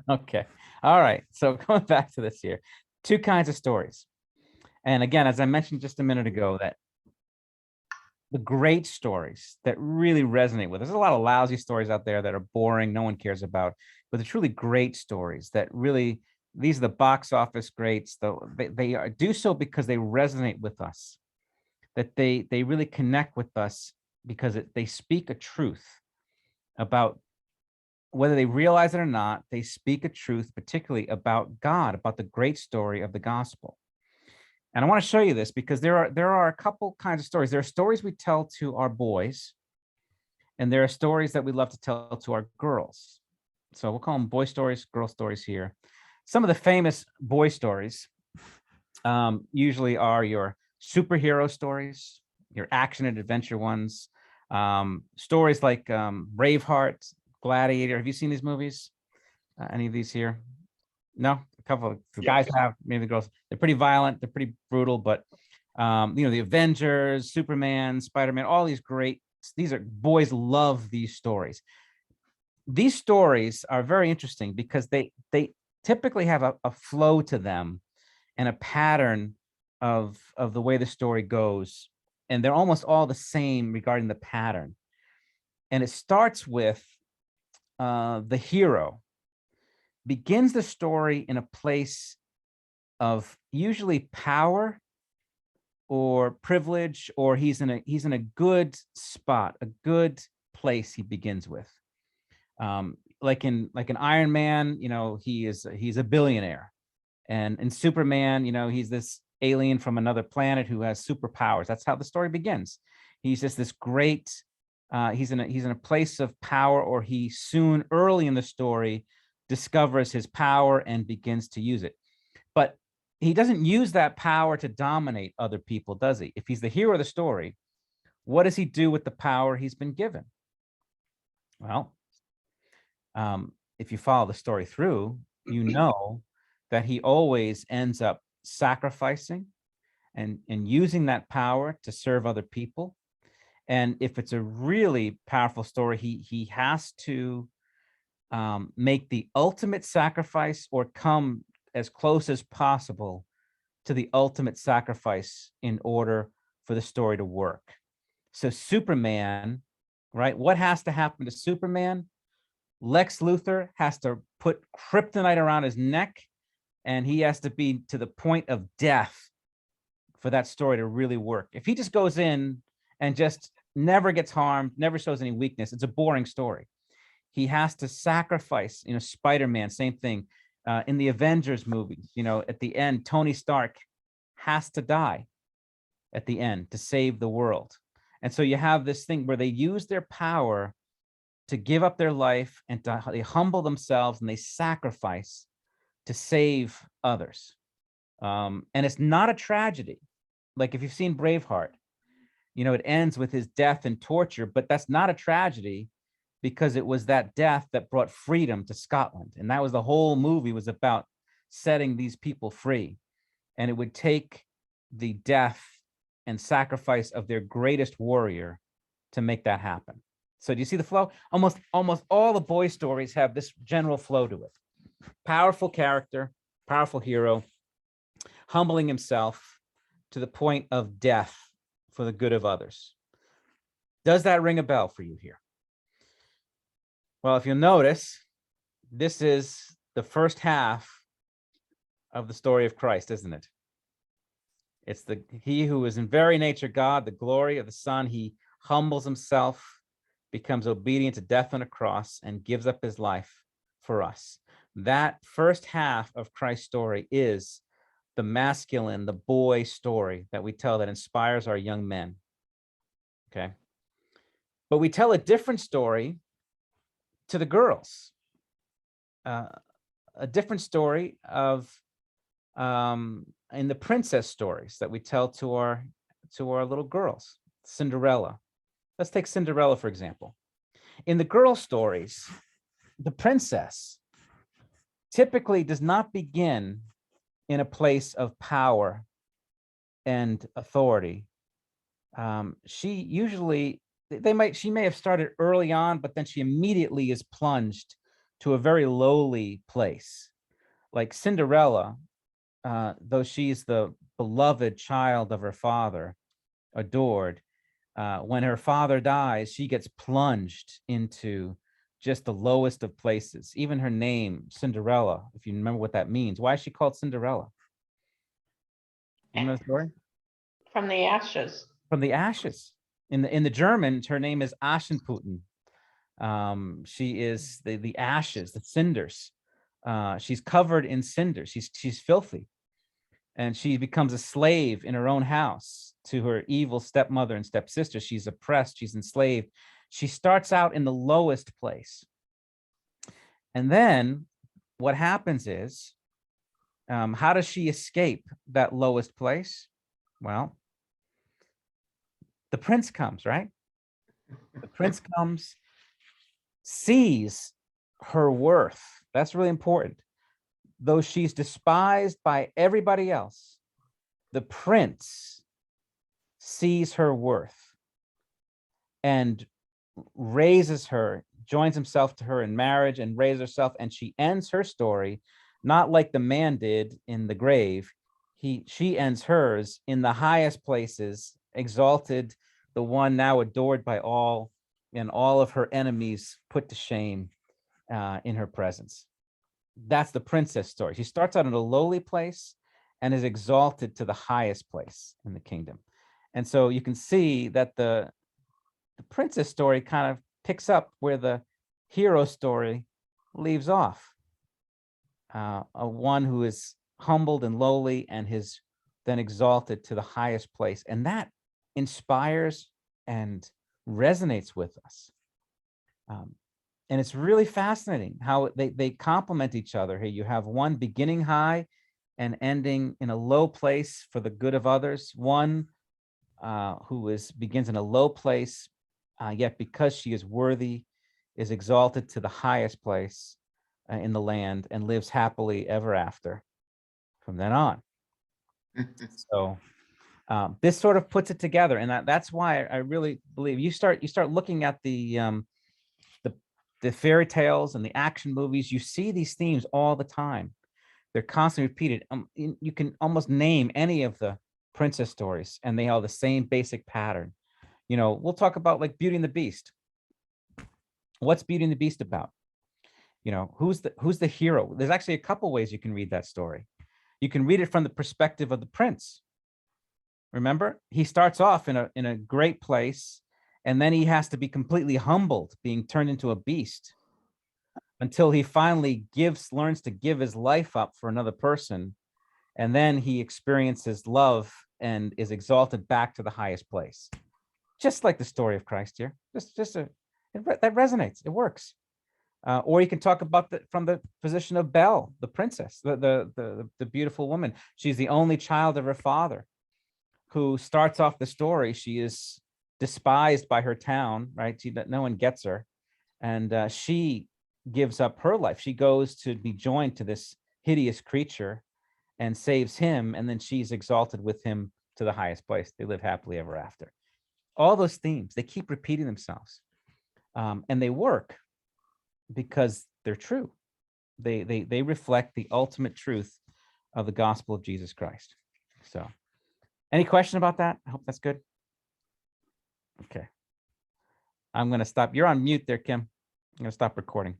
Okay. All right. So going back to this here, two kinds of stories. And again, as I mentioned just a minute ago, that the great stories that really resonate with us. There's a lot of lousy stories out there that are boring, no one cares about, but the truly great stories that really, these are the box office greats, though they are, do so because they resonate with us, that they really connect with us because they speak a truth about, whether they realize it or not, they speak a truth, particularly about God, about the great story of the gospel. And I want to show you this because there are a couple kinds of stories. There are stories we tell to our boys, and there are stories that we love to tell to our girls. So we'll call them boy stories, girl stories here. Some of the famous boy stories usually are your superhero stories, your action and adventure ones, stories like Braveheart, Gladiator. Have you seen these movies? Any of these here? No, a couple of the Yeah. guys have, maybe the girls. They're pretty violent. They're pretty brutal, but the Avengers, Superman, Spider-Man, all these great. These are boys love these stories. These stories are very interesting because they typically have a flow to them and a pattern of the way the story goes, and they're almost all the same regarding the pattern. And it starts with the hero begins the story in a place of usually power or privilege, or he's in a good spot, a good place he begins with. Like in Iron Man, he's a billionaire. And in Superman, he's this alien from another planet who has superpowers. That's how the story begins. He's just this great he's in a place of power, or he soon early in the story discovers his power and begins to use it. But he doesn't use that power to dominate other people, does he? If he's the hero of the story, what does he do with the power he's been given? Well, if you follow the story through, you know that he always ends up sacrificing and using that power to serve other people. And if it's a really powerful story, he has to make the ultimate sacrifice or come as close as possible to the ultimate sacrifice in order for the story to work. So Superman, right? What has to happen to Superman? Lex Luthor has to put kryptonite around his neck, and he has to be to the point of death for that story to really work. If he just goes in and just never gets harmed, never shows any weakness, it's a boring story. He has to sacrifice, Spider-Man, same thing. In the Avengers movies, at the end, Tony Stark has to die at the end to save the world. And so you have this thing where they use their power to give up their life, and they humble themselves and they sacrifice to save others. And it's not a tragedy. Like if you've seen Braveheart, it ends with his death and torture, but that's not a tragedy because it was that death that brought freedom to Scotland. And that was the whole movie, was about setting these people free. And it would take the death and sacrifice of their greatest warrior to make that happen. So do you see the flow? Almost all the boy stories have this general flow to it. Powerful character, powerful hero, humbling himself to the point of death for the good of others. Does that ring a bell for you here? Well, if you'll notice, this is the first half of the story of Christ, isn't it? It's he who is in very nature God, the glory of the Son. He humbles himself, becomes obedient to death on a cross, and gives up his life for us. That first half of Christ's story is the masculine, the boy story that we tell that inspires our young men. Okay. But we tell a different story to the girls, a different story of in the princess stories that we tell to our little girls. Cinderella. Let's take Cinderella, for example. In the girl stories, the princess typically does not begin in a place of power and authority. She usually, she may have started early on, but then she immediately is plunged to a very lowly place. Like Cinderella, though she's the beloved child of her father, adored, when her father dies, she gets plunged into just the lowest of places. Even her name, Cinderella, if you remember what that means. Why is she called Cinderella? Remember the story? From the ashes. From the ashes. In the German, her name is Aschenputtel. She is the ashes, the cinders. She's covered in cinders. She's filthy. And she becomes a slave in her own house to her evil stepmother and stepsister. She's oppressed, she's enslaved. She starts out in the lowest place. And then what happens is, how does she escape that lowest place? Well, the prince comes, right? The prince comes, sees her worth. That's really important. Though she's despised by everybody else, the prince sees her worth and raises her, joins himself to her in marriage and raises herself, and she ends her story not like the man did in the grave. She ends hers in the highest places, exalted, the one now adored by all, and all of her enemies put to shame in her presence. That's the princess story. She starts out in a lowly place and is exalted to the highest place in the kingdom. And so you can see that the princess story kind of picks up where the hero story leaves off. A one who is humbled and lowly and is then exalted to the highest place. And that inspires and resonates with us. And it's really fascinating how they complement each other. Here you have one beginning high and ending in a low place for the good of others. One who begins in a low place, yet because she is worthy, is exalted to the highest place in the land and lives happily ever after from then on. So this sort of puts it together, and that's why I really believe you start looking at the fairy tales and the action movies. You see these themes all the time. They're constantly repeated. You can almost name any of the princess stories, and they have the same basic pattern. You know, we'll talk about like Beauty and the Beast. What's Beauty and the Beast about? You know, who's the hero? There's actually a couple ways you can read that story. You can read it from the perspective of the prince. Remember, he starts off in a great place, and then he has to be completely humbled, being turned into a beast, until he finally learns to give his life up for another person. And then he experiences love and is exalted back to the highest place. Just like the story of Christ here. That resonates. It works. Or you can talk about from the position of Belle, the princess, the beautiful woman. She's the only child of her father, who starts off the story. She is despised by her town, right? No one gets her. And she gives up her life. She goes to be joined to this hideous creature and saves him. And then she's exalted with him to the highest place. They live happily ever after. All those themes, they keep repeating themselves. And they work because they're true. They reflect the ultimate truth of the gospel of Jesus Christ. So any question about that? I hope that's good. Okay. I'm going to stop. You're on mute there, Kim. I'm going to stop recording.